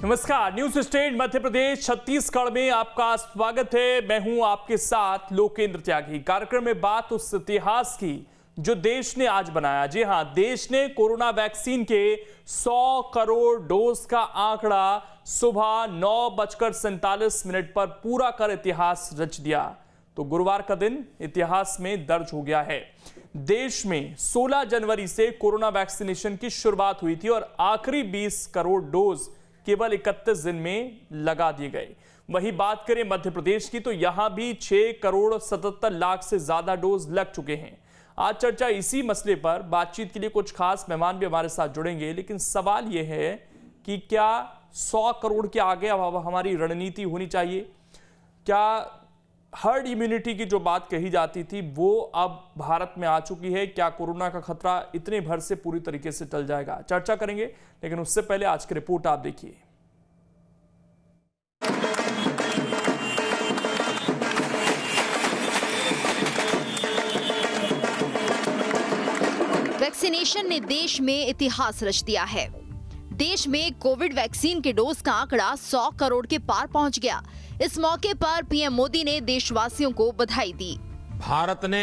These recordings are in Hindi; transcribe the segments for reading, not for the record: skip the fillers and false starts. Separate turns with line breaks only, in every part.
नमस्कार, न्यूज स्टेट मध्य प्रदेश छत्तीसगढ़ में आपका स्वागत है। मैं हूं आपके साथ लोकेंद्र त्यागी। कार्यक्रम में बात उस इतिहास की जो देश ने आज बनाया। जी हां, देश ने कोरोना वैक्सीन के 100 करोड़ डोज का आंकड़ा सुबह 9:47 पर पूरा कर इतिहास रच दिया। तो गुरुवार का दिन इतिहास में दर्ज हो गया है। देश में 16 जनवरी से कोरोना वैक्सीनेशन की शुरुआत हुई थी और आखिरी 20 करोड़ डोज केवल 31 दिन में लगा दिए गए। वही बात करें मध्य प्रदेश की, तो यहां भी 6 करोड़ 77 लाख से ज्यादा डोज लग चुके हैं। आज चर्चा इसी मसले पर बातचीत के लिए कुछ खास मेहमान भी हमारे साथ जुड़ेंगे, लेकिन सवाल यह है कि क्या 100 करोड़ के आगे अब हमारी रणनीति होनी चाहिए? क्या हर्ड इम्यूनिटी की जो बात कही जाती थी वो अब भारत में आ चुकी है? क्या कोरोना का खतरा इतने भर से पूरी तरीके से टल जाएगा? चर्चा करेंगे, लेकिन उससे पहले आज की रिपोर्ट आप देखिए।
वैक्सीनेशन ने देश में इतिहास रच दिया है। देश में कोविड वैक्सीन के डोज का आंकड़ा 100 करोड़ के पार पहुंच गया। इस मौके पर पीएम मोदी ने देशवासियों को बधाई दी।
भारत ने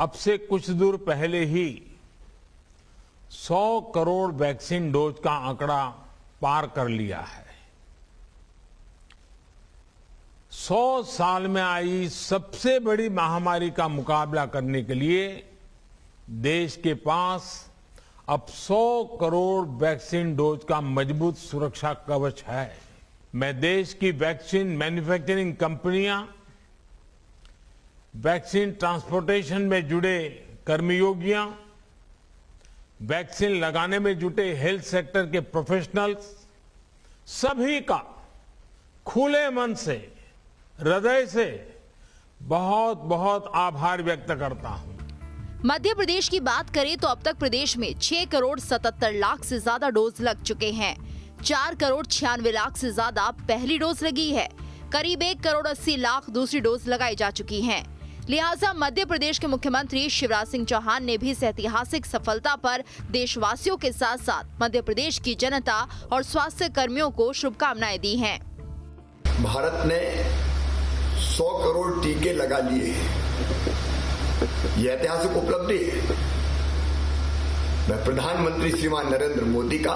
अब से कुछ दूर पहले ही 100 करोड़ वैक्सीन डोज का आंकड़ा पार कर लिया है। 100 साल में आई सबसे बड़ी महामारी का मुकाबला करने के लिए देश के पास अब 100 करोड़ वैक्सीन डोज का मजबूत सुरक्षा कवच है। मैं देश की वैक्सीन मैन्युफैक्चरिंग कंपनियां, वैक्सीन ट्रांसपोर्टेशन में जुड़े कर्मयोगियां, वैक्सीन लगाने में जुटे हेल्थ सेक्टर के प्रोफेशनल्स, सभी का खुले मन से, हृदय से बहुत बहुत आभार व्यक्त करता हूं।
मध्य प्रदेश की बात करें तो अब तक प्रदेश में 6 करोड़ 77 लाख से ज्यादा डोज लग चुके हैं। 4 करोड़ 96 लाख से ज्यादा पहली डोज लगी है। करीब 1 करोड़ 80 लाख दूसरी डोज लगाई जा चुकी हैं। लिहाजा मध्य प्रदेश के मुख्यमंत्री शिवराज सिंह चौहान ने भी इस ऐतिहासिक सफलता पर देशवासियों के साथ साथ मध्य प्रदेश की जनता और स्वास्थ्य कर्मियों को शुभकामनाएं दी हैं।
भारत ने 100 करोड़ टीके लगा लिए। यह ऐतिहासिक उपलब्धि है। मैं प्रधानमंत्री श्रीमान नरेंद्र मोदी का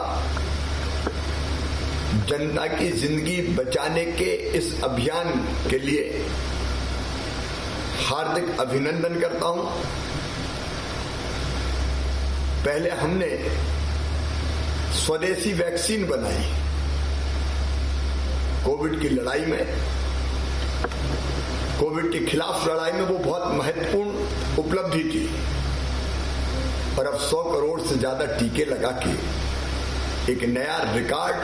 जनता की जिंदगी बचाने के इस अभियान के लिए हार्दिक अभिनंदन करता हूं। पहले हमने स्वदेशी वैक्सीन बनाई। कोविड की लड़ाई में, कोविड के खिलाफ लड़ाई में वो बहुत महत्वपूर्ण उपलब्धि थी। और अब 100 करोड़ से ज्यादा टीके लगा के एक नया रिकॉर्ड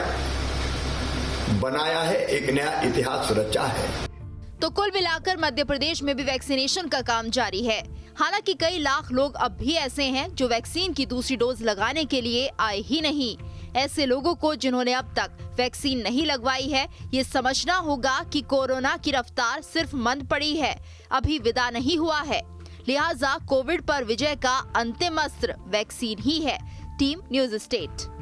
बनाया है, एक नया इतिहास रचा है।
तो कुल मिलाकर मध्य प्रदेश में भी वैक्सीनेशन का काम जारी है। हालांकि कई लाख लोग अब भी ऐसे हैं जो वैक्सीन की दूसरी डोज लगाने के लिए आए ही नहीं। ऐसे लोगों को जिन्होंने अब तक वैक्सीन नहीं लगवाई है, ये समझना होगा कि कोरोना की रफ्तार सिर्फ मंद पड़ी है, अभी विदा नहीं हुआ है। लिहाजा कोविड पर विजय का अंतिम अस्त्र वैक्सीन ही है। Team news state.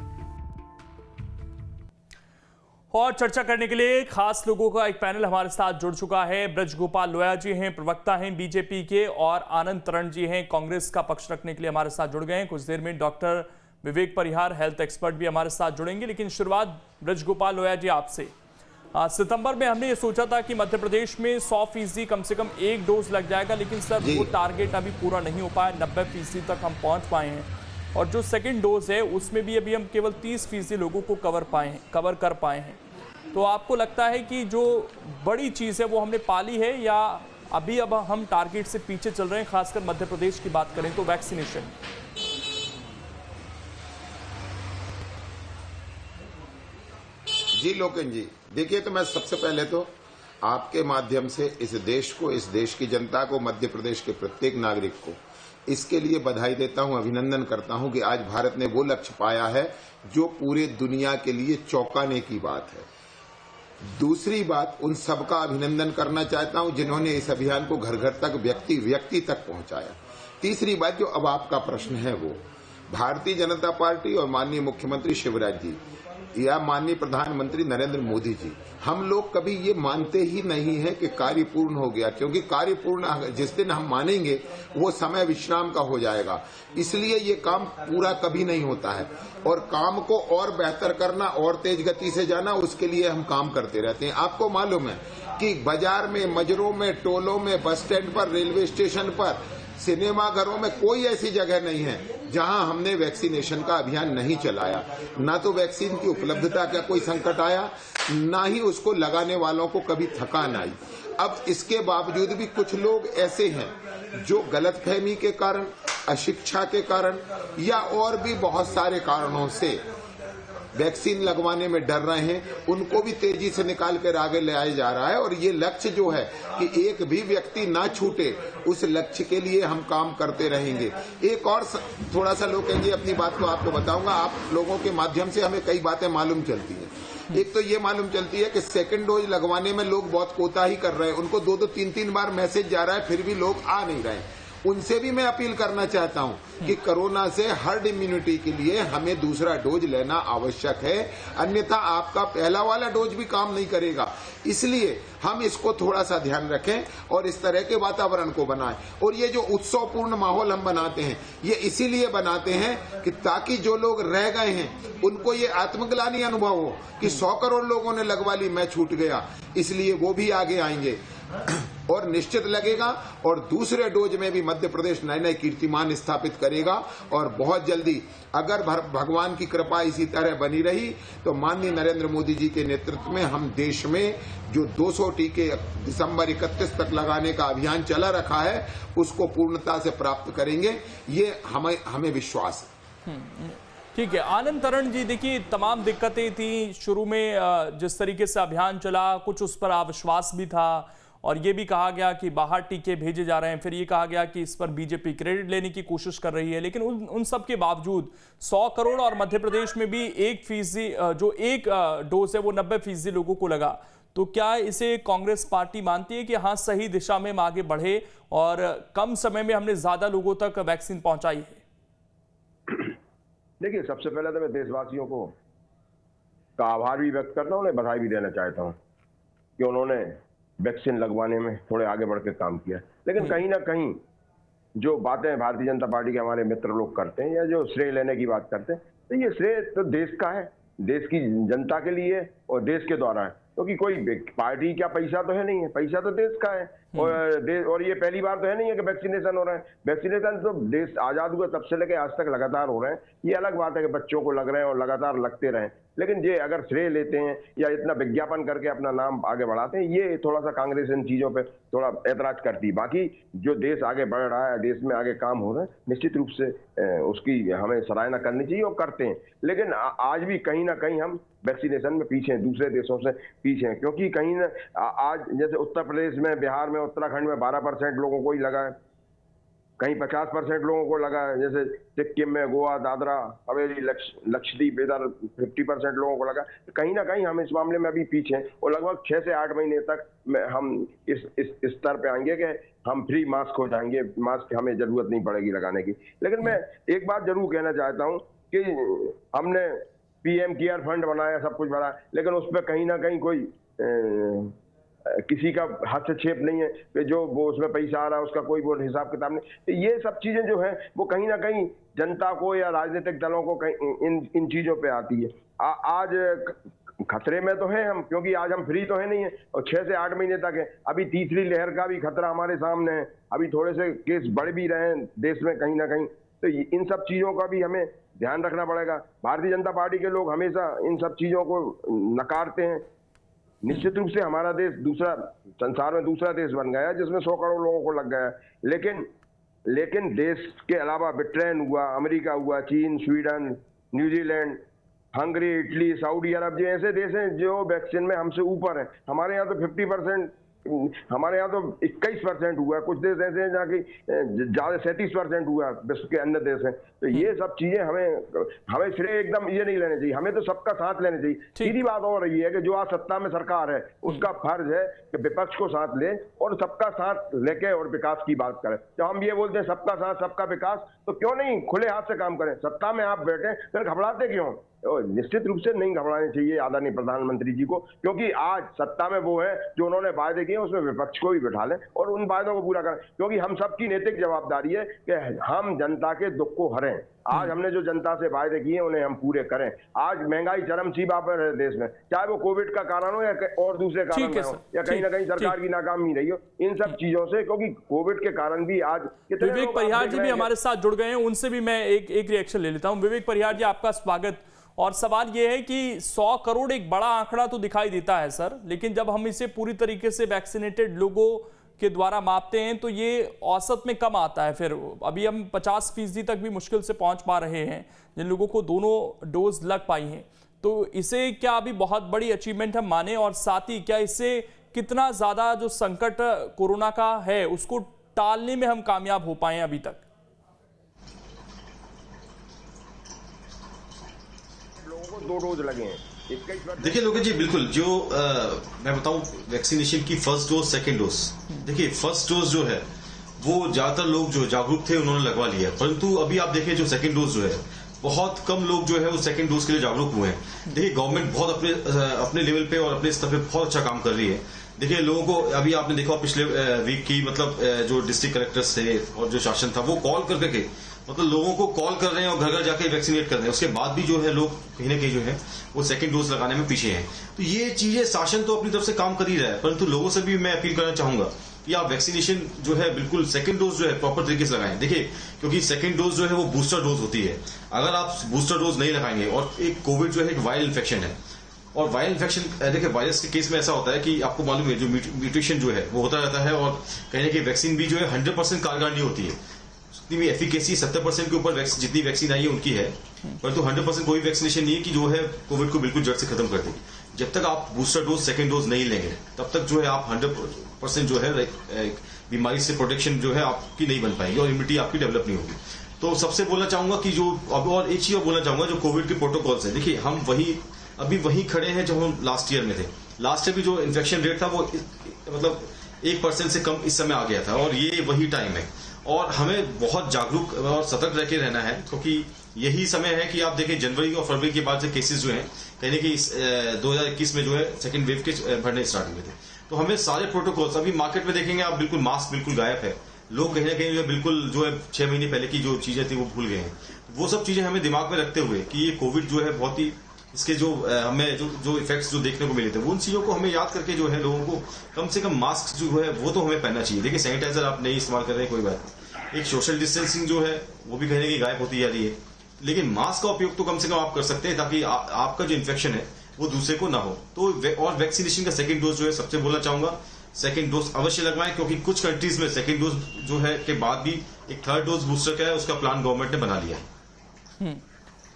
और चर्चा करने के लिए खास लोगों का एक पैनल हमारे साथ जुड़ चुका है। ब्रजगोपाल लोया जी हैं, प्रवक्ता हैं बीजेपी के, और आनंद तरण जी हैं, कांग्रेस का पक्ष रखने के लिए हमारे साथ जुड़ गए हैं। कुछ देर में डॉक्टर विवेक परिहार, हेल्थ एक्सपर्ट भी हमारे साथ जुड़ेंगे। लेकिन शुरुआत ब्रजगोपाल लोया जी आपसे। सितंबर में हमने ये सोचा था कि मध्य प्रदेश में 100% कम से कम एक डोज लग जाएगा, लेकिन सर वो टारगेट अभी पूरा नहीं हो पाया। 90% तक हम पहुंच पाए हैं, और जो सेकेंड डोज है उसमें भी अभी हम केवल 30% लोगों को कवर कर पाए हैं। तो आपको लगता है कि जो बड़ी चीज़ है वो हमने पाली है, या अभी अब हम टारगेट से पीछे चल रहे हैं? खासकर मध्य प्रदेश की बात करें तो वैक्सीनेशन।
जी लोकेन जी, देखिए, तो मैं सबसे पहले तो आपके माध्यम से इस देश को, इस देश की जनता को, मध्य प्रदेश के प्रत्येक नागरिक को इसके लिए बधाई देता हूं, अभिनंदन करता हूं कि आज भारत ने वो लक्ष्य पाया है जो पूरे दुनिया के लिए चौंकाने की बात है। दूसरी बात, उन सबका अभिनंदन करना चाहता हूं जिन्होंने इस अभियान को घर घर तक, व्यक्ति व्यक्ति तक पहुंचाया। तीसरी बात, जो अब आपका प्रश्न है वो भारतीय जनता पार्टी और माननीय मुख्यमंत्री शिवराज जी या माननीय प्रधानमंत्री नरेंद्र मोदी जी, हम लोग कभी ये मानते ही नहीं है कि कार्य पूर्ण हो गया, क्योंकि कार्य पूर्ण जिस दिन हम मानेंगे वो समय विश्राम का हो जाएगा। इसलिए ये काम पूरा कभी नहीं होता है और काम को और बेहतर करना और तेज गति से जाना, उसके लिए हम काम करते रहते हैं। आपको मालूम है कि बाजार में, मजरों में, टोलों में, बस स्टैंड पर, रेलवे स्टेशन पर, सिनेमा घरों में कोई ऐसी जगह नहीं है जहां हमने वैक्सीनेशन का अभियान नहीं चलाया। ना तो वैक्सीन की उपलब्धता का कोई संकट आया, ना ही उसको लगाने वालों को कभी थकान आई। अब इसके बावजूद भी कुछ लोग ऐसे हैं जो गलतफहमी के कारण, अशिक्षा के कारण या और भी बहुत सारे कारणों से वैक्सीन लगवाने में डर रहे हैं, उनको भी तेजी से निकाल कर आगे ले आया जा रहा है। और ये लक्ष्य जो है कि एक भी व्यक्ति ना छूटे, उस लक्ष्य के लिए हम काम करते रहेंगे। एक और थोड़ा सा लोग कहेंगे, अपनी बात को आपको बताऊंगा, आप लोगों के माध्यम से हमें कई बातें मालूम चलती हैं। एक तो ये मालूम चलती है कि सेकंड डोज लगवाने में लोग बहुत कोताही कर रहे हैं, उनको 2-2, 3-3 बार मैसेज जा रहा है, फिर भी लोग आ नहीं रहे हैं। उनसे भी मैं अपील करना चाहता हूं कि कोरोना से हर्ड इम्यूनिटी के लिए हमें दूसरा डोज लेना आवश्यक है, अन्यथा आपका पहला वाला डोज भी काम नहीं करेगा। इसलिए हम इसको थोड़ा सा ध्यान रखें और इस तरह के वातावरण को बनाएं। और ये जो उत्सवपूर्ण माहौल हम बनाते हैं, ये इसीलिए बनाते हैं कि ताकि जो लोग रह गए हैं उनको ये आत्मग्लानि अनुभव हो कि 100 करोड़ लोगों ने लगवा ली, मैं छूट गया, इसलिए वो भी आगे आएंगे और निश्चित लगेगा। और दूसरे डोज में भी मध्य प्रदेश नए नए कीर्तिमान स्थापित करेगा और बहुत जल्दी, अगर भगवान की कृपा इसी तरह बनी रही, तो माननीय नरेंद्र मोदी जी के नेतृत्व में हम देश में जो 200 टीके दिसंबर 31 तक लगाने का अभियान चला रखा है, उसको पूर्णता से प्राप्त करेंगे, ये हमें विश्वास है।
ठीक है आनंद तरण जी, देखिए तमाम दिक्कतें थी शुरू में, जिस तरीके से अभियान चला, कुछ उस पर अविश्वास भी था और ये भी कहा गया कि बाहर टीके भेजे जा रहे हैं, फिर ये कहा गया कि इस पर बीजेपी क्रेडिट लेने की कोशिश कर रही है। लेकिन उन सब के बावजूद 100 करोड़ और मध्य प्रदेश में भी 1% जो एक डोज है वो 90% लोगों को लगा, तो क्या इसे कांग्रेस पार्टी मानती है कि हाँ सही दिशा में हम आगे बढ़े और कम समय में हमने ज्यादा लोगों तक वैक्सीन पहुंचाई है?
देखिए, सबसे पहले तो मैं देशवासियों को का आभार भी व्यक्त करता हूँ, उन्हें बधाई भी देना चाहता हूँ कि उन्होंने वैक्सीन लगवाने में थोड़े आगे बढ़ के काम किया। लेकिन कहीं ना कहीं जो बातें भारतीय जनता पार्टी के हमारे मित्र लोग करते हैं या जो श्रेय लेने की बात करते हैं, तो ये श्रेय तो देश का है, देश की जनता के लिए और देश के द्वारा है। क्योंकि कोई पार्टी क्या पैसा तो है नहीं है, पैसा तो देश का है। और ये पहली बार तो है नहीं है कि वैक्सीनेशन हो रहा है। वैक्सीनेशन तो देश आजाद हुआ तब से लेकर आज तक लगातार हो रहे हैं। ये अलग बात है कि बच्चों को लग रहे हैं और लगातार लगते रहें, लेकिन ये अगर श्रेय लेते हैं या इतना विज्ञापन करके अपना नाम आगे बढ़ाते हैं, ये थोड़ा सा कांग्रेस इन चीजों पे थोड़ा ऐतराज करती है। बाकी जो देश आगे बढ़ रहा है, देश में आगे काम हो रहा है, निश्चित रूप से उसकी हमें सराहना करनी चाहिए और करते हैं। लेकिन आज भी कहीं ना कहीं हम वैक्सीनेशन में पीछे हैं, दूसरे देशों से पीछे हैं। क्योंकि कहीं ना आज जैसे उत्तर प्रदेश में, बिहार में, उत्तराखंड में 12% लोगों को ही लगा है, कहीं 50% लोगों को लगा है, जैसे सिक्किम में, गोवा, दादरा हवेली, लक्षद्वीप, इधर 50% लोगों को लगा। कहीं ना कहीं हम इस मामले में अभी पीछे हैं और लगभग 6 से 8 महीने तक हम इस स्तर पे आएंगे कि हम फ्री मास्क हो जाएंगे, मास्क हमें जरूरत नहीं पड़ेगी लगाने की। लेकिन मैं एक बात जरूर कहना चाहता हूँ कि हमने PM केयर फंड बनाया, सब कुछ बनाया, लेकिन उस पर कहीं ना कहीं कोई किसी का हस्तक्षेप नहीं है कि जो वो उसमें पैसा आ रहा है उसका कोई वो हिसाब किताब नहीं। तो ये सब चीजें जो है वो कहीं ना कहीं जनता को या राजनीतिक दलों को कहीं इन चीजों पे आती है। आज खतरे में तो है हम, क्योंकि आज हम फ्री तो है नहीं है और 6 से 8 महीने तक है। अभी तीसरी लहर का भी खतरा हमारे सामने है, अभी थोड़े से केस बढ़ भी रहे हैं देश में कहीं ना कहीं। तो इन सब चीजों का भी हमें ध्यान रखना पड़ेगा। भारतीय जनता पार्टी के लोग हमेशा इन सब चीजों को नकारते हैं। निश्चित रूप से हमारा देश संसार में दूसरा देश बन गया जिसमें 100 करोड़ लोगों को लग गया। लेकिन देश के अलावा ब्रिटेन हुआ, अमेरिका हुआ, चीन, स्वीडन, न्यूजीलैंड, हंगरी, इटली, सऊदी अरब जो ऐसे देश हैं जो वैक्सीन में हमसे ऊपर है। हमारे यहाँ तो 50%, हमारे यहाँ तो 21% हुआ। कुछ देश ऐसे हैं जहाँ की ज्यादा 37% हुआ, विश्व के अन्य देश हैं। तो ये सब चीजें हमें श्रेय एकदम ये नहीं लेने चाहिए, हमें तो सबका साथ लेने चाहिए। सीधी बात हो रही है कि जो आज सत्ता में सरकार है उसका फर्ज है कि विपक्ष को साथ ले और सबका साथ लेके और विकास की बात करें। तो हम ये बोलते हैं सबका साथ सबका विकास, तो क्यों नहीं खुले हाथ से काम करें? सत्ता में आप बैठे फिर घबराते क्यों? निश्चित रूप से नहीं घबराने चाहिए आदरणीय प्रधानमंत्री जी को, क्योंकि आज सत्ता में वो है जो उन्होंने वायदे किए उसमें विपक्ष को भी बिठा लें और उन वायदों को पूरा करें, क्योंकि हम सबकी नैतिक जवाबदारी है कि हम जनता के दुख को हरें। आज हमने जो जनता से वायदे किए उन्हें हम पूरे करें। आज महंगाई चरम सीमा पर है देश में, चाहे वो कोविड का कारण हो या और दूसरे कारण हो या कहीं ना कहीं सरकार की नाकामी रही हो, इन सब चीजों से, क्योंकि कोविड के कारण भी आज कितने
विवेक परिहार जी भी हमारे साथ जुड़ गए हैं, उनसे भी मैं एक रिएक्शन ले लेता हूं। विवेक परिहार जी, आपका स्वागत। और सवाल यह है कि 100 करोड़ एक बड़ा आंकड़ा तो दिखाई देता है सर, लेकिन जब हम इसे पूरी तरीके से वैक्सीनेटेड लोगों के द्वारा मापते हैं तो ये औसत में कम आता है। फिर अभी हम 50% तक भी मुश्किल से पहुंच पा रहे हैं जिन लोगों को दोनों डोज लग पाई हैं। तो इसे क्या अभी बहुत बड़ी अचीवमेंट हम माने, और साथ ही क्या इससे कितना ज्यादा जो संकट कोरोना का है उसको टालने में हम कामयाब हो पाए अभी तक?
लोगों को 2 डोज लगे हैं।
देखिए लोकेश जी, बिल्कुल जो मैं बताऊं वैक्सीनेशन की फर्स्ट डोज सेकंड डोज, देखिए फर्स्ट डोज जो है वो ज्यादातर लोग जो जागरूक थे उन्होंने लगवा लिया, परंतु अभी आप देखें जो सेकंड डोज जो है बहुत कम लोग जो है वो सेकंड डोज के लिए जागरूक हुए हैं। देखिए गवर्नमेंट बहुत अपने लेवल पे और अपने स्तर पे बहुत अच्छा काम कर रही है। देखिए लोगों को अभी आपने देखा पिछले वीक की मतलब जो डिस्ट्रिक्ट कलेक्टर्स थे और जो शासन था वो कॉल करके मतलब लोगों को कॉल कर रहे हैं और घर घर जाके वैक्सीनेट कर रहे हैं। उसके बाद भी जो है लोग कहीं ना कहीं जो है वो सेकंड डोज लगाने में पीछे हैं। तो ये चीजें शासन तो अपनी तरफ से काम कर ही रहा है, परंतु लोगों से भी मैं अपील करना चाहूंगा कि आप वैक्सीनेशन जो है बिल्कुल सेकंड डोज जो है प्रॉपर तरीके से लगाएं। देखिए क्योंकि सेकंड डोज जो है वो बूस्टर डोज होती है। अगर आप बूस्टर डोज नहीं लगाएंगे, और एक कोविड जो है एक वायरल इन्फेक्शन है, और वायरल इन्फेक्शन देखिए वायरस के केस में ऐसा होता है कि आपको मालूम है जो म्यूटेशन जो है वो होता रहता है, और कहीं ना कहीं वैक्सीन भी जो है 100% कारगर नहीं होती है। जितनी भी एफिकेसी 70% के ऊपर जितनी वैक्सीन आई है उनकी है, परंतु 100% कोई वैक्सीनेशन नहीं है कि जो है कोविड को बिल्कुल जड़ से खत्म कर देगी। जब तक आप बूस्टर डोज सेकंड डोज नहीं लेंगे तब तक जो है आप 100% जो है बीमारी से प्रोटेक्शन जो है आपकी नहीं बन पाएगी और इम्यूनिटी आपकी डेवलप नहीं होगी। तो सबसे बोलना चाहूंगा कि जो अब और एक चीज और बोलना चाहूंगा जो कोविड के प्रोटोकॉल्स है, देखिए हम अभी वही खड़े हैं जो हम लास्ट ईयर में थे। लास्ट ईयर भी जो इन्फेक्शन रेट था वो मतलब 1% से कम इस समय आ गया था, और ये वही टाइम है और हमें बहुत जागरूक और सतर्क रह के रहना है, क्योंकि यही समय है कि आप देखें जनवरी और फरवरी के बाद से केसेस जो हैं कहीं ना कहीं 2021 में जो है सेकंड वेव के बढ़ने स्टार्ट हुए थे। तो हमें सारे प्रोटोकॉल्स अभी मार्केट में देखेंगे आप बिल्कुल मास्क बिल्कुल गायब है, लोग कहीं ना कहीं जो बिल्कुल जो है 6 महीने पहले की जो चीजें थी वो भूल गए हैं। वो सब चीजें हमें दिमाग में रखते हुए कि ये कोविड जो है बहुत ही इसके जो हमें जो इफेक्ट्स जो देखने को मिले थे उन चीजों को हमें याद करके जो है लोगों को कम से कम मास्क जो है वो तो हमें पहनना चाहिए। देखिए सैनिटाइजर आप नहीं इस्तेमाल कर रहे हैं कोई बात नहीं, एक सोशल डिस्टेंसिंग जो है वो भी कहीं ना कहीं गायब होती जा रही है, लेकिन मास्क का उपयोग तो कम से कम आप कर सकते हैं ताकि आपका जो इन्फेक्शन है वो दूसरे को ना हो। तो और वैक्सीनेशन का सेकंड डोज जो है सबसे बोलना चाहूंगा सेकंड डोज अवश्य लगवाएं, क्योंकि कुछ कंट्रीज में सेकंड डोज जो है के बाद भी एक थर्ड डोज बूस्टर का है उसका प्लान गवर्नमेंट ने बना लिया है।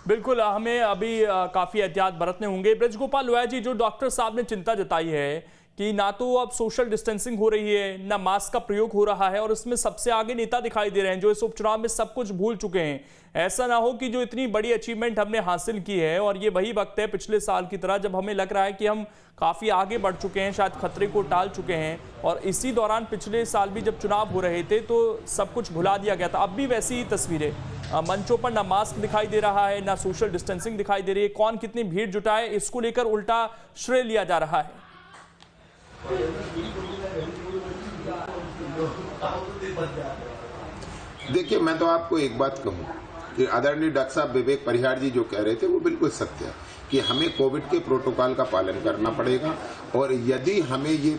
बिल्कुल, हमें अभी काफी एहतियात बरतने होंगे। ब्रजगोपाल लोया जी, जो डॉक्टर साहब ने चिंता जताई है कि ना तो अब सोशल डिस्टेंसिंग हो रही है ना मास्क का प्रयोग हो रहा है, और इसमें सबसे आगे नेता दिखाई दे रहे हैं जो इस उपचुनाव में सब कुछ भूल चुके हैं। ऐसा ना हो कि जो इतनी बड़ी अचीवमेंट हमने हासिल की है और ये वही वक्त है पिछले साल की तरह जब हमें लग रहा है कि हम काफी आगे बढ़ चुके हैं, शायद खतरे को टाल चुके हैं, और इसी दौरान पिछले साल भी जब चुनाव हो रहे थे तो सब कुछ भुला दिया गया था। अब भी वैसी ही तस्वीरें, मंचों पर ना मास्क दिखाई दे रहा है ना सोशल डिस्टेंसिंग दिखाई दे रही है। कौन कितनी भीड़ जुटाए इसको लेकर उल्टा श्रेय लिया जा रहा है।
देखिए मैं तो आपको एक बात कहूं कि आदरणीय डॉक्टर साहब विवेक परिहार जी जो कह रहे थे वो बिल्कुल सत्य है कि हमें कोविड के प्रोटोकॉल का पालन करना पड़ेगा, और यदि हमें ये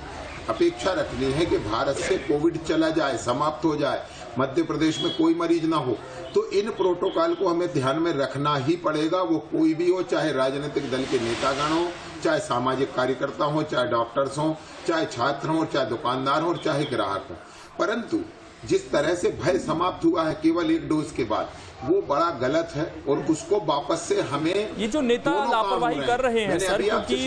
अपेक्षा रखनी है कि भारत से कोविड चला जाए, समाप्त हो जाए, मध्य प्रदेश में कोई मरीज ना हो, तो इन प्रोटोकॉल को हमें ध्यान में रखना ही पड़ेगा। वो कोई भी हो, चाहे राजनीतिक दल के नेतागण हो, चाहे सामाजिक कार्यकर्ता हो, चाहे डॉक्टर्स हो, चाहे छात्र हो, चाहे दुकानदार हो, चाहे ग्राहक हो। परंतु जिस तरह से भय समाप्त हुआ है केवल एक डोज के बाद, वो बड़ा गलत है, और उसको वापस से हमें
ये जो नेता लापरवाही कर रहे हैं सर, क्योंकि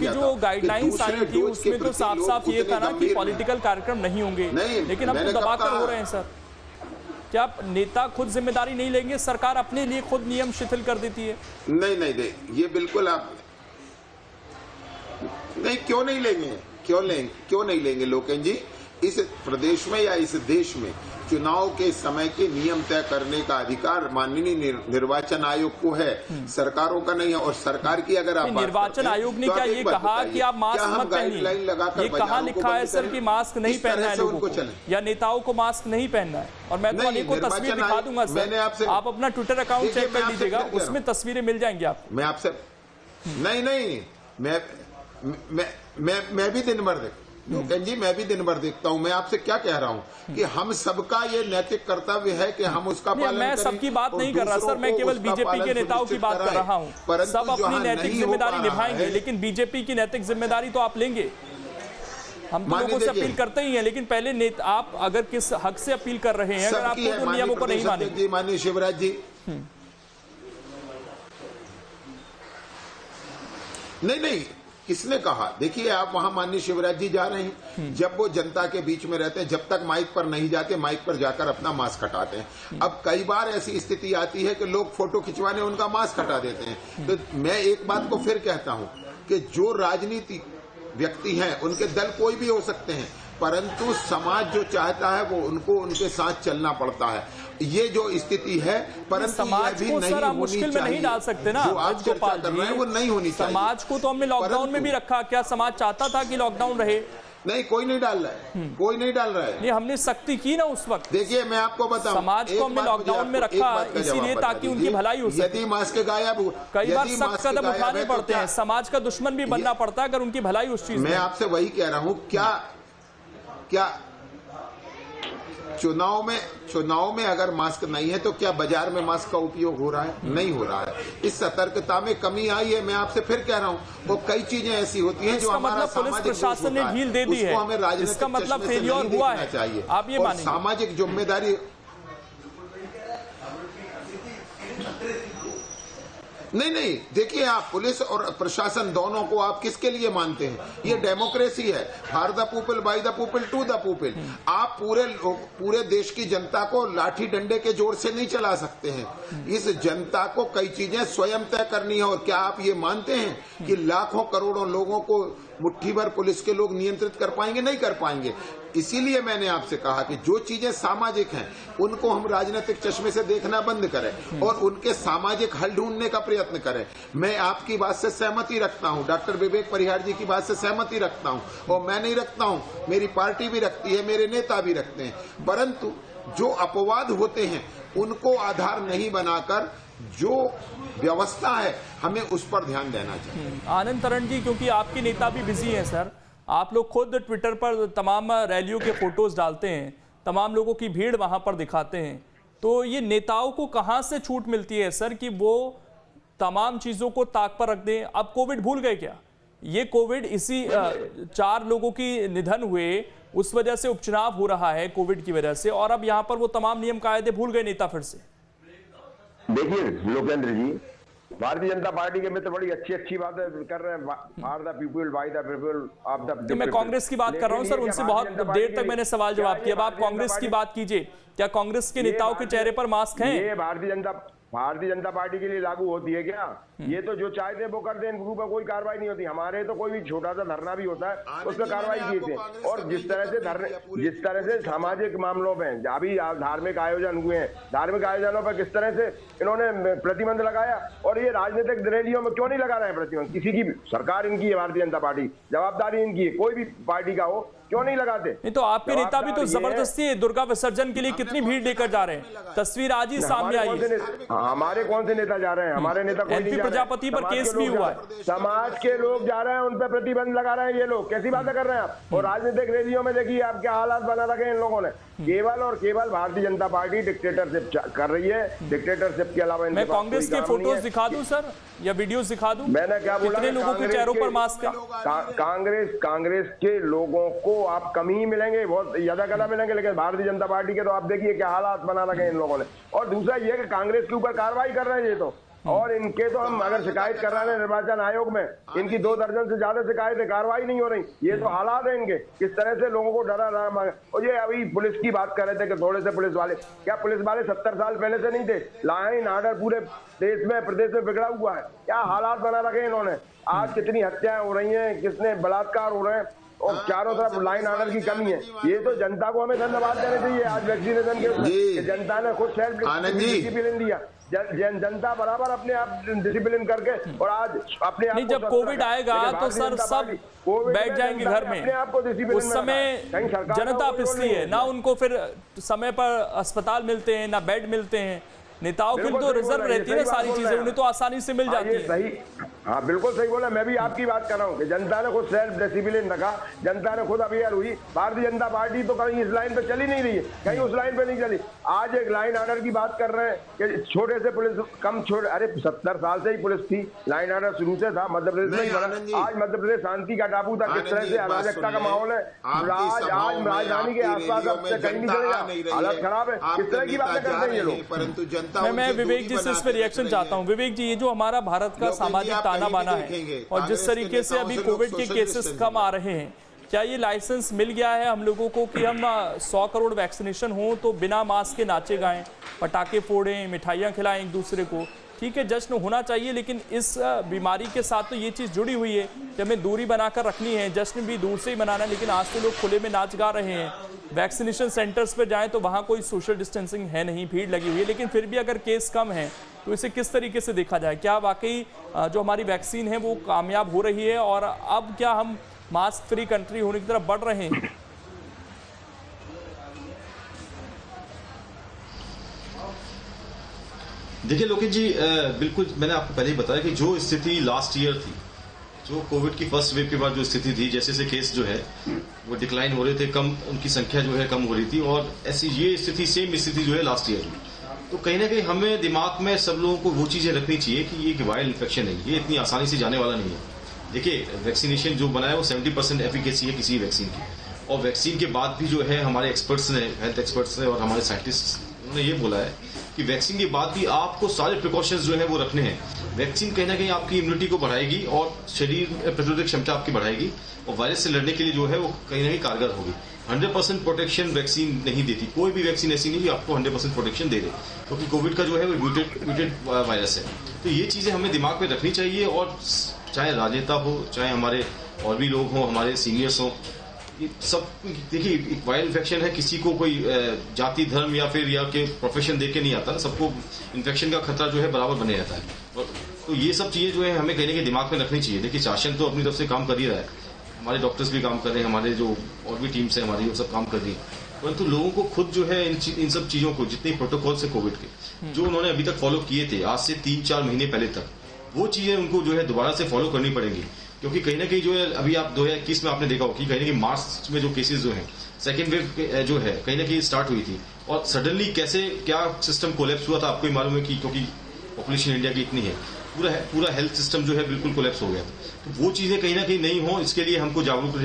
जो गाइडलाइंस आई थी उसमें तो साफ साफ ये था ना कि पॉलिटिकल कार्यक्रम नहीं होंगे, लेकिन अब तो दबाकर हो रहे हैं सर। क्या आप नेता खुद जिम्मेदारी नहीं लेंगे? सरकार अपने लिए खुद नियम शिथिल कर देती है।
नहीं, ये बिल्कुल आप नहीं, क्यों नहीं लेंगे, क्यों नहीं लेंगे लोकेश जी? इस प्रदेश में या इस देश में चुनाव के समय के नियम तय करने का अधिकार माननीय निर्वाचन आयोग को है, सरकारों का नहीं है। और सरकार की अगर आप
निर्वाचन आयोग ने क्या ये कहा कि आप मास्क मत पहनिए? ये कहाँ लिखा है सर कि मास्क नहीं पहनना है लोगों को, या नेताओं को मास्क नहीं पहनना है? और मैं तो अनेकों तस्वीर दिखा दूंगा सर, आप अपना ट्विटर अकाउंट चेक कर लीजिएगा, उसमें तस्वीरें मिल जाएंगी आपको।
मैं आपसे नहीं, मैं भी दिन भर जी मैं भी दिन भर देखता हूं। मैं आपसे क्या कह रहा हूं कि हम सबका ये नैतिक कर्तव्य है कि हम उसका पालन करें।
मैं सबकी बात नहीं कर रहा सर, मैं केवल बीजेपी के नेताओं की बात कर रहा हूं। सब अपनी नैतिक जिम्मेदारी निभाएंगे, लेकिन बीजेपी की नैतिक जिम्मेदारी तो आप लेंगे। हम तो लोगों से अपील करते ही हैं, लेकिन पहले आप अगर किस हक से अपील कर रहे हैं, अगर आपको तो नियमों को नहीं मानेंगे।
माननीय शिवराज जी, नहीं किसने कहा? देखिए आप वहां माननीय शिवराज जी जा रहे हैं, जब वो जनता के बीच में रहते हैं, जब तक माइक पर नहीं जाते, माइक पर जाकर अपना मास्क हटाते हैं। अब कई बार ऐसी स्थिति आती है कि लोग फोटो खिंचवाने उनका मास्क हटा देते हैं। तो मैं एक बात को फिर कहता हूं कि जो राजनीति व्यक्ति हैं, उनके दल कोई भी हो सकते हैं, परंतु समाज जो चाहता है वो उनको उनके साथ चलना पड़ता है। ये जो स्थिति है, परंतु
समाज को सर आप मुश्किल में नहीं डाल सकते ना।
जो आप चर्चा कर रहे हैं वो नहीं होनी चाहिए।
समाज को तो हमने लॉकडाउन में भी रखा, क्या समाज चाहता था कि लॉकडाउन रहे?
नहीं, कोई नहीं डाल रहा है, कोई नहीं डाल रहा है।
नहीं, हमने सख्ती की ना उस वक्त।
देखिए मैं आपको बताऊं,
समाज को हमने लॉकडाउन में रखा इसीलिए ताकि उनकी भलाई हो सके।
यदि मास्क गायब,
कई बार सख्त कदम उठाने पड़ते हैं, समाज का दुश्मन भी बनना पड़ता है अगर उनकी भलाई उस चीज में।
मैं आपसे वही कह रहा हूं, क्या चुनाव में अगर मास्क नहीं है तो क्या बाजार में मास्क का उपयोग हो रहा है? नहीं हो रहा है। इस सतर्कता में कमी आई है। मैं आपसे फिर कह रहा हूं, वो कई चीजें ऐसी होती हैं जो हमारा
पुलिस प्रशासन ने ढील दे दी है,
हमें राजनीतिक
इसका मतलब फेलियर हुआ है चाहिए। आप ये मानेंगे?
सामाजिक जिम्मेदारी नहीं, देखिए आप पुलिस और प्रशासन दोनों को आप किसके लिए मानते हैं? ये डेमोक्रेसी है, for the people, by the people, to the people. आप पूरे देश की जनता को लाठी डंडे के जोर से नहीं चला सकते हैं। इस जनता को कई चीजें स्वयं तय करनी है। और क्या आप ये मानते हैं कि लाखों करोड़ों लोगों को मुट्ठी भर पुलिस के लोग नियंत्रित कर पाएंगे? नहीं कर पाएंगे। इसीलिए मैंने आपसे कहा कि जो चीजें सामाजिक हैं उनको हम राजनीतिक चश्मे से देखना बंद करें और उनके सामाजिक हल ढूंढने का प्रयत्न करें। मैं आपकी बात से सहमति रखता हूं, डॉक्टर विवेक परिहार जी की बात से सहमति रखता हूं, और मैं नहीं रखता हूं, मेरी पार्टी भी रखती है, मेरे नेता भी रखते हैं। परंतु जो अपवाद होते हैं उनको आधार नहीं बनाकर जो व्यवस्था है हमें उस पर ध्यान देना चाहिए।
आनंद तरण जी, क्योंकि आपके नेता भी बिजी हैं सर, आप लोग खुद ट्विटर पर तमाम रैलियों के फोटोज डालते हैं, तमाम लोगों की भीड़ वहां पर दिखाते हैं, तो ये नेताओं को कहां से छूट मिलती है सर कि वो तमाम चीजों को ताक पर रख दें? अब कोविड भूल गए क्या? ये कोविड इसी 4 लोगों की निधन हुए, उस वजह से उपचुनाव हो रहा है कोविड की वजह से, और अब यहां पर वो तमाम नियम कायदे भूल गए नेता फिर से।
देखिए लोकेंद्र जी, भारतीय जनता पार्टी के मित्र बड़ी अच्छी बातें कर रहे हैं, for the people, by the people, of the people.
मैं कांग्रेस की बात कर रहा हूं सर, उनसे बहुत देर तक मैंने सवाल जवाब किया। अब आप कांग्रेस की बात कीजिए, क्या कांग्रेस के नेताओं के चेहरे पर मास्क हैं?
ये भारतीय जनता पार्टी के लिए लागू होती है क्या? ये तो जो चाहते हैं वो कर दें, इनके ऊपर कोई कार्रवाई नहीं होती। हमारे तो कोई भी छोटा सा धरना भी होता है उस पर कार्रवाई की थी। और जिस तरह से सामाजिक मामलों में अभी धार्मिक आयोजन हुए हैं, धार्मिक आयोजनों पर किस तरह से इन्होंने प्रतिबंध लगाया, और ये राजनीतिक रैलियों में क्यों नहीं लगा रहे हैं प्रतिबंध? किसी की भी सरकार इनकी है, भारतीय जनता पार्टी, जवाबदारी इनकी है, कोई भी पार्टी का हो, क्यों नहीं लगाते?
नहीं तो आपके नेता भी तो जबरदस्ती दुर्गा विसर्जन के लिए कितनी भीड़ लेकर जा रहे हैं, तस्वीर आज ही सामने आई है।
हमारे कौन से नेता जा रहे हैं? हमारे नेता कोई नहीं जा रहे।
प्रजापति पर केस भी हुआ है,
समाज के लोग जा रहे हैं, उन पर प्रतिबंध लगा रहे हैं। ये लोग कैसी बातें कर रहे हैं आप? और राजनीतिक रैलियों में देखिए आप क्या हालात बना रखे हैं इन लोगों ने। केवल और केवल भारतीय जनता पार्टी डिक्टेटरशिप कर रही है। डिक्टेटरशिप के अलावा
मैं कांग्रेस के फोटोज दिखा दूं सर, या वीडियोस दिखा दूं?
मैंने क्या बोला?
कितने लोगों के चेहरों पर मास्क है?
कांग्रेस के लोगों को आप कम ही मिलेंगे, बहुत ज्यादा गला मिलेंगे, लेकिन भारतीय जनता पार्टी के तो आप देखिए क्या हालात बना रखे हैं इन लोगों ने। और दूसरा ये कि कांग्रेस के ऊपर कार्रवाई कर रहे हैं ये तो, और इनके तो हम अगर शिकायत कर रहे हैं निर्वाचन आयोग में, इनकी 2 दर्जन से ज्यादा शिकायतें, कार्रवाई नहीं हो रही। ये तो हालात है इनके, किस तरह से लोगों को डरा रहा। और ये अभी पुलिस की बात कर रहे थे कि थोड़े से पुलिस वाले, क्या पुलिस वाले 70 साल पहले से नहीं थे? लाइन आर्डर पूरे देश में, प्रदेश में बिगड़ा हुआ है। क्या हालात बना रखे इन्होंने? आज कितनी हत्याएं हो रही हैं, कितने बलात्कार हो रहे हैं, और चारों तरफ लाइन ऑर्डर की कमी है। ये तो जनता को हमें धन्यवाद देना चाहिए आज वैक्सीनेशन के जनता ने खुद सेल्फ डिसिप्लिन दिया। जनता बराबर अपने आप डिसिप्लिन करके और आज अपने आप
नहीं, जब कोविड आएगा तो सर सब बैठ जाएंगे घर में। उस समय जनता पिसती है ना, उनको फिर समय पर अस्पताल मिलते हैं ना बेड मिलते हैं। नेताओं के लिए तो रिजर्व रहती है ना सारी चीजें, उन्हें तो आसानी से मिल जाती है।
सही, हाँ बिल्कुल सही बोला। मैं भी आपकी बात कर रहा हूँ कि जनता ने खुद सेल्फ डिसिप्लिन रखा, जनता ने खुद अवेयर हुई। भारतीय जनता पार्टी तो कहीं इस लाइन पे चली नहीं रही है, कहीं उस लाइन पे नहीं चली। आज एक लाइन ऑर्डर की बात कर रहे हैं कि छोटे से पुलिस कम अरे 70 साल से ही पुलिस थी, लाइन ऑर्डर शुरू से था, मध्य प्रदेश में बना। आज मध्य प्रदेश शांति का टापू था, किस तरह से अराजकता का माहौल है। आज राजधानी के आसपास अब से कहीं नहीं चलेगा, हालत खराब है। किस तरह की बातें करते हैं ये लोग।
परंतु
मैं विवेक जी से इस पर रिएक्शन चाहता हूं। विवेक जी, ये जो हमारा भारत का सामाजिक ताना बाना है और जिस तरीके से अभी कोविड के केसेस कम आ रहे हैं, क्या ये लाइसेंस मिल गया है हम लोगों को कि हम 100 करोड़ वैक्सीनेशन हो तो बिना मास्क के नाचे गाएं, पटाखे फोड़ें, मिठाइयां खिलाएं एक दूसरे को? ठीक है, जश्न होना चाहिए, लेकिन इस बीमारी के साथ तो ये चीज़ जुड़ी हुई है कि हमें दूरी बनाकर रखनी है, जश्न भी दूर से ही मनाना है। लेकिन आज तो लोग खुले में नाच गा रहे हैं। वैक्सीनेशन सेंटर्स पर जाएं तो वहाँ कोई सोशल डिस्टेंसिंग है नहीं, भीड़ लगी हुई है। लेकिन फिर भी अगर केस कम है तो इसे किस तरीके से देखा जाए? क्या वाकई जो हमारी वैक्सीन है वो कामयाब हो रही है और अब क्या हम मास्क फ्री कंट्री होने की तरफ बढ़ रहे हैं?
देखिए लोकेश जी, बिल्कुल मैंने आपको पहले ही बताया कि जो स्थिति लास्ट ईयर थी, जो कोविड की फर्स्ट वेव के बाद जो स्थिति थी, जैसे जैसे केस जो है वो डिक्लाइन हो रहे थे, कम उनकी संख्या जो है कम हो रही थी, और ऐसी ये स्थिति सेम स्थिति जो है लास्ट ईयर में। तो कहीं ना कहीं हमें दिमाग में सब लोगों को वो चीजें रखनी चाहिए कि ये वायरल इन्फेक्शन है, ये इतनी आसानी से जाने वाला नहीं है। देखिए वैक्सीनेशन जो बना है वो 70% एफिकेसी है किसी वैक्सीन की, और वैक्सीन के बाद भी जो है हमारे एक्सपर्ट्स ने, हेल्थ एक्सपर्ट्स ने और हमारे साइंटिस्ट ने ये बोला है कि वैक्सीन के बाद भी आपको सारे प्रिकॉशंस जो है वो रखने हैं। वैक्सीन कहीं ना कहीं आपकी इम्यूनिटी को बढ़ाएगी और शरीर प्रतिरोधक क्षमता आपकी बढ़ाएगी, और वायरस से लड़ने के लिए जो है वो कहीं ना कहीं कारगर होगी। 100% प्रोटेक्शन वैक्सीन नहीं देती, कोई भी वैक्सीन ऐसी नहीं कि आपको 100% प्रोटेक्शन दे दे, क्योंकि कोविड का जो है वो म्यूटेड वायरस है। तो ये चीजें हमें दिमाग में रखनी चाहिए, और चाहे राजनेता हो, चाहे हमारे और भी लोग हों, हमारे सीनियर्स हों, सब देखिए एक वायरल इन्फेक्शन है, किसी को कोई जाति धर्म या फिर या के प्रोफेशन देख के नहीं आता, सबको इन्फेक्शन का खतरा जो है बराबर बने रहता है। और तो ये सब चीजें जो है हमें कहने के दिमाग में रखनी चाहिए। देखिए शासन तो अपनी तरफ से काम कर ही रहा है, हमारे डॉक्टर्स भी काम कर रहे हैं, हमारे जो और भी टीम्स है हमारी वो सब काम कर रही है, परंतु लोगों को खुद जो है इन सब चीजों को, जितने प्रोटोकॉल्स है कोविड के जो उन्होंने अभी तक फॉलो किए थे आज से 3-4 महीने पहले तक, वो चीजें उनको जो है दोबारा से फॉलो करनी पड़ेंगी। क्योंकि कहीं ना कहीं जो है अभी आप 2021 में आपने देखा हो कि कहीं ना कहीं मार्च में जो केसेस जो है सेकेंड वेव जो है कहीं ना कहीं स्टार्ट हुई थी, और सडनली कैसे क्या सिस्टम कोलैप्स हुआ था आपको ही मालूम है कि क्योंकि पॉपुलेशन इंडिया की इतनी है, पूरा हेल्थ सिस्टम जो है बिल्कुल कोलैप्स हो गया था। तो वो चीजें कहीं ना कहीं नहीं हो, इसके लिए हमको जागरूक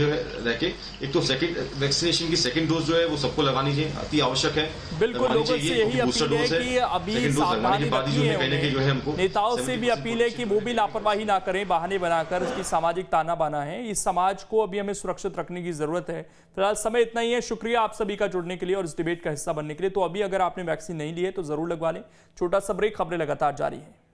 रह के एक तो वैक्सीनेशन की सेकंड डोज जो है वो सबको लगानी चाहिए, अति आवश्यक है।
बिल्कुल लोगों से यही अपील है कि अभी सावधानी रखनी है। नेताओं से भी अपील है कि वो भी लापरवाही ना करें बहाने बनाकर, इसकी सामाजिक ताना बाना है। इस समाज को अभी हमें सुरक्षित रखने की जरूरत है। फिलहाल समय इतना ही है। शुक्रिया आप सभी का जुड़ने के लिए और इस डिबेट का हिस्सा बनने के लिए। तो अभी अगर आपने वैक्सीन नहीं ली है तो जरूर लगवा लें। छोटा सा ब्रेक, खबरें लगातार जारी है।